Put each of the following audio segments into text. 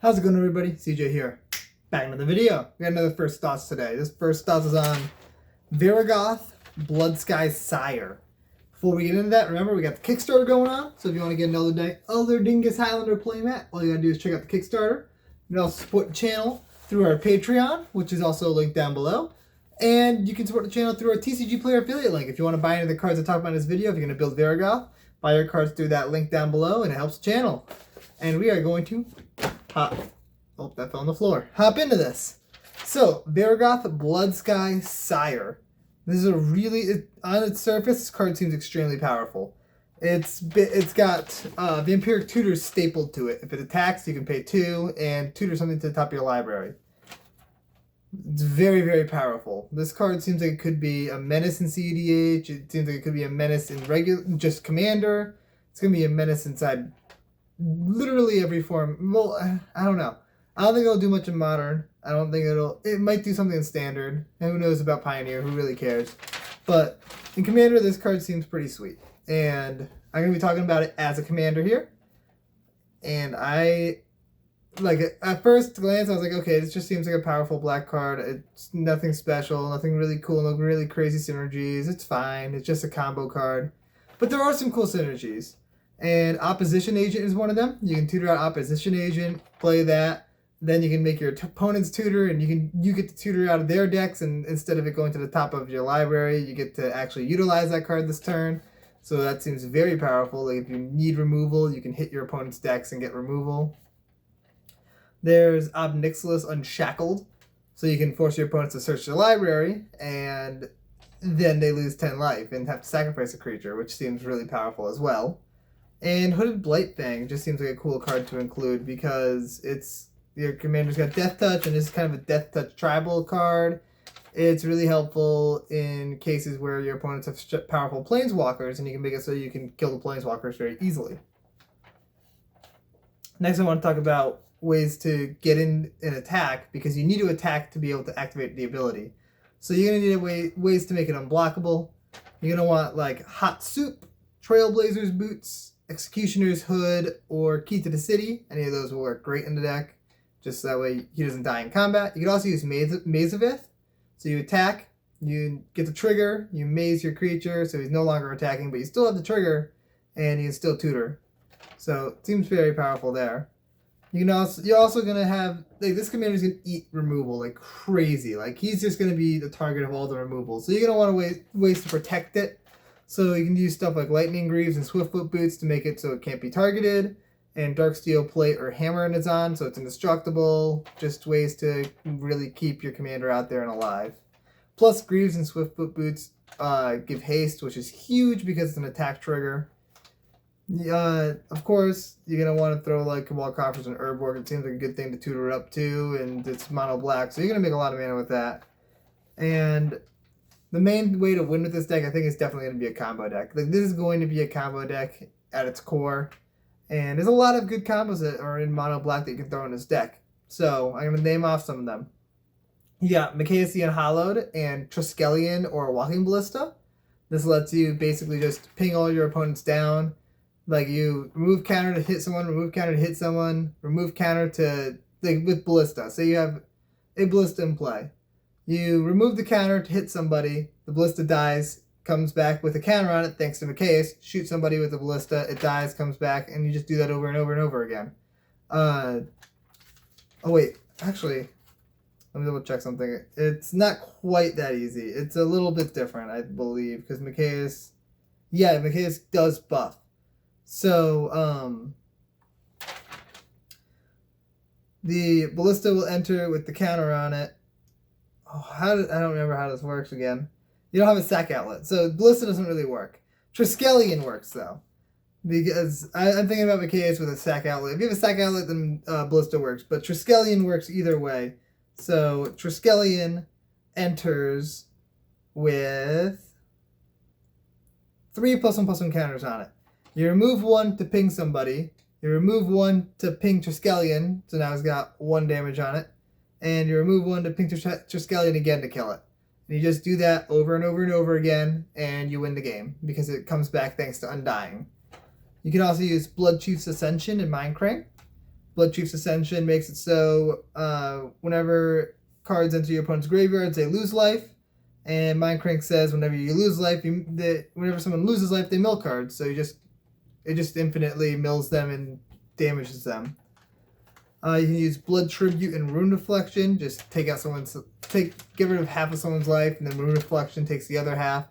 How's it going, everybody? CJ here. Back into the video. We got another first thoughts today. This first thoughts is on Varragoth, Bloodsky, Sire. Before we get into that, remember we got the Kickstarter going on. So if you want to get an Elder Dingus Highlander playmat, all you gotta do is check out the Kickstarter. You can also support the channel through our Patreon, which is also linked down below. And you can support the channel through our TCG Player affiliate link. If you want to buy any of the cards I talk about in this video, if you're going to build Varragoth, buy your cards through that link down below, and it helps the channel. And we are going to hop into this. So, Varragoth, Bloodsky, Sire. This is on its surface, this card seems extremely powerful. It's got Vampiric Tutors stapled to it. If it attacks, you can pay 2 and tutor something to the top of your library. It's very, very powerful. This card seems like it could be a menace in CEDH. It seems like it could be a menace in just Commander. It's going to be a menace inside literally every form. Well, I don't know. I don't think it'll do much in Modern. I don't think it might do something in Standard. And who knows about Pioneer? Who really cares? But in Commander, this card seems pretty sweet. And I'm going to be talking about it as a Commander here. And at first glance, I was like, okay, this just seems like a powerful black card. It's nothing special, nothing really cool, no really crazy synergies. It's fine. It's just a combo card. But there are some cool synergies. And Opposition Agent is one of them. You can tutor out Opposition Agent, play that. Then you can make your opponent's tutor, and you get to tutor out of their decks, and instead of it going to the top of your library, you get to actually utilize that card this turn. So that seems very powerful. Like if you need removal, you can hit your opponent's decks and get removal. There's Ob Nixilis Unshackled, so you can force your opponents to search the library, and then they lose 10 life and have to sacrifice a creature, which seems really powerful as well. And Hooded Blightfang just seems like a cool card to include because your commander's got Death Touch, and this is kind of a Death Touch tribal card. It's really helpful in cases where your opponents have powerful planeswalkers, and you can make it so you can kill the planeswalkers very easily. Next, I want to talk about ways to get in an attack, because you need to attack to be able to activate the ability. So you're going to need ways to make it unblockable. You're going to want like Hot Soup, Trailblazer's Boots, Executioner's Hood, or Key to the City. Any of those will work great in the deck, just that way he doesn't die in combat. You can also use Mazavith. So you attack, you get the trigger, you maze your creature, so he's no longer attacking, but you still have the trigger, and you can still tutor. So it seems very powerful there. You're also gonna have this commander's gonna eat removal like crazy. Like he's just gonna be the target of all the removals. So you're gonna want ways to protect it. So you can use stuff like Lightning Greaves and Swiftfoot Boots to make it so it can't be targeted, and Darksteel Plate or Hammer in its on, so it's indestructible. Just ways to really keep your commander out there and alive. Plus Greaves and Swiftfoot Boots give haste, which is huge because it's an attack trigger. Of course, you're going to want to throw like Cabal Coffers and Urborg. It seems like a good thing to tutor up to, and it's mono black, so you're going to make a lot of mana with that. And the main way to win with this deck, I think, is definitely going to be a combo deck. Like this is going to be a combo deck at its core, and there's a lot of good combos that are in mono black that you can throw in this deck. So I'm going to name off some of them. You got Mikaeus the Unhallowed and Triskelion or Walking Ballista. This lets you basically just ping all your opponents down. Like you remove counter to hit someone, remove counter to hit someone, remove counter to, like with Ballista. Say you have a Ballista in play. You remove the counter to hit somebody, the Ballista dies, comes back with a counter on it thanks to Mikaeus, shoot somebody with a Ballista, it dies, comes back, and you just do that over and over and over again. Oh wait, actually, let me double check something. It's not quite that easy. It's a little bit different, I believe, because Mikaeus does buff. So, the Ballista will enter with the counter on it. Oh, I don't remember how this works again. You don't have a sack outlet, so Ballista doesn't really work. Triskelion works, though, because I'm thinking about Mikaeus with a sack outlet. If you have a sack outlet, then Ballista works, but Triskelion works either way. So, Triskelion enters with 3 +1/+1 counters on it. You remove 1 to ping somebody. You remove 1 to ping Triskelion, so now it's got 1 damage on it. And you remove 1 to ping Triskelion again to kill it. And you just do that over and over and over again, and you win the game, because it comes back thanks to Undying. You can also use Bloodchief's Ascension and Mindcrank. Blood Chief's Ascension makes it so whenever cards enter your opponent's graveyards, they lose life. And Mind Crank says whenever you lose life, whenever someone loses life, they mill cards. So it just infinitely mills them and damages them. You can use Blood Tribute and Rune Reflection. Just take out get rid of half of someone's life, and then Rune Reflection takes the other half.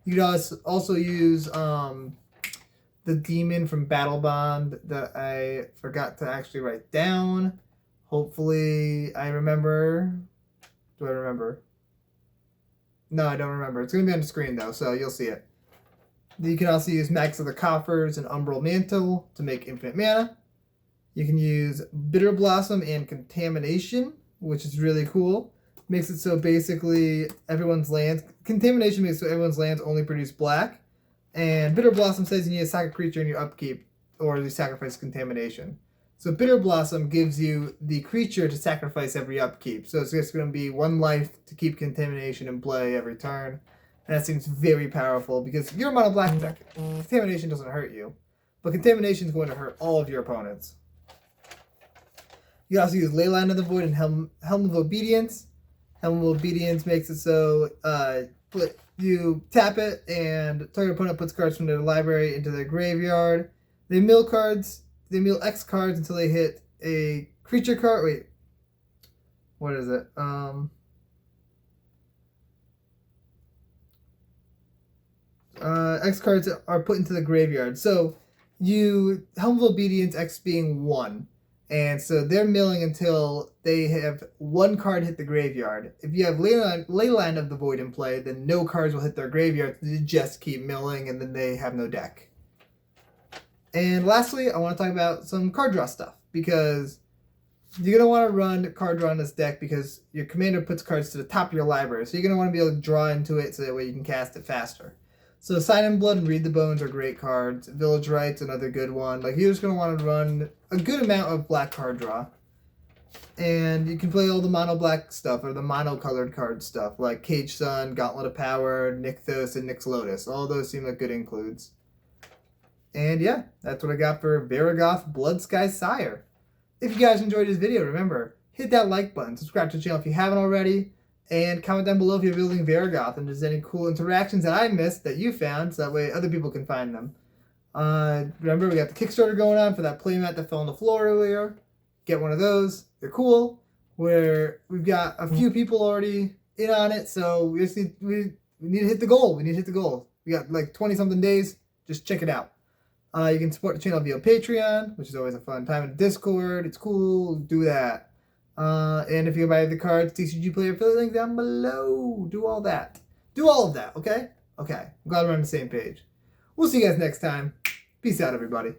You can also use the demon from Battle Bond that I forgot to actually write down. Hopefully I remember. Do I remember? No, I don't remember. It's going to be on the screen though, so you'll see it. You can also use Max of the Coffers and Umbral Mantle to make infinite mana. You can use Bitter Blossom and Contamination, which is really cool. Makes it so basically everyone's lands... Contamination makes it so everyone's lands only produce black. And Bitter Blossom says you need to sack a creature in your upkeep, or you sacrifice Contamination. So Bitter Blossom gives you the creature to sacrifice every upkeep. So it's just going to be 1 life to keep Contamination in play every turn. And that seems very powerful because you're a mono black deck. Contamination doesn't hurt you. But Contamination is going to hurt all of your opponents. You can also use Leyline of the Void and Helm of Obedience. Helm of Obedience makes it so you tap it and target opponent puts cards from their library into their graveyard. They mill cards. They mill X cards until they hit a creature card. Wait. What is it? X cards are put into the graveyard. So you Helm of Obedience X being 1. And so they're milling until they have 1 card hit the graveyard. If you have Leyline of the Void in play, then no cards will hit their graveyard. They just keep milling, and then they have no deck. And lastly, I want to talk about some card draw stuff, because you're going to want to run card draw in this deck because your commander puts cards to the top of your library. So you're going to want to be able to draw into it so that way you can cast it faster. So Sign in Blood and Read the Bones are great cards. Village Right's another good one. Like, you're just going to want to run a good amount of black card draw. And you can play all the mono black stuff or the mono colored card stuff like Cage Sun, Gauntlet of Power, Nykthos, and Nyx Lotus. All those seem like good includes. And yeah, that's what I got for Varragoth Bloodsky Sire. If you guys enjoyed this video, remember, hit that like button, subscribe to the channel if you haven't already, and comment down below if you're building Varragoth and there's any cool interactions that I missed that you found, so that way other people can find them. Remember, we got the Kickstarter going on for that playmat that fell on the floor earlier. Get one of those. They're cool. We've got a few people already in on it, so we need to hit the goal. We need to hit the goal. We got like 20-something days. Just check it out. You can support the channel via Patreon, which is always a fun time. In Discord, it's cool. Do that. And if you buy the cards, TCG Player affiliate link down below. Do all that. Do all of that, okay? Okay. I'm glad we're on the same page. We'll see you guys next time. Peace out, everybody.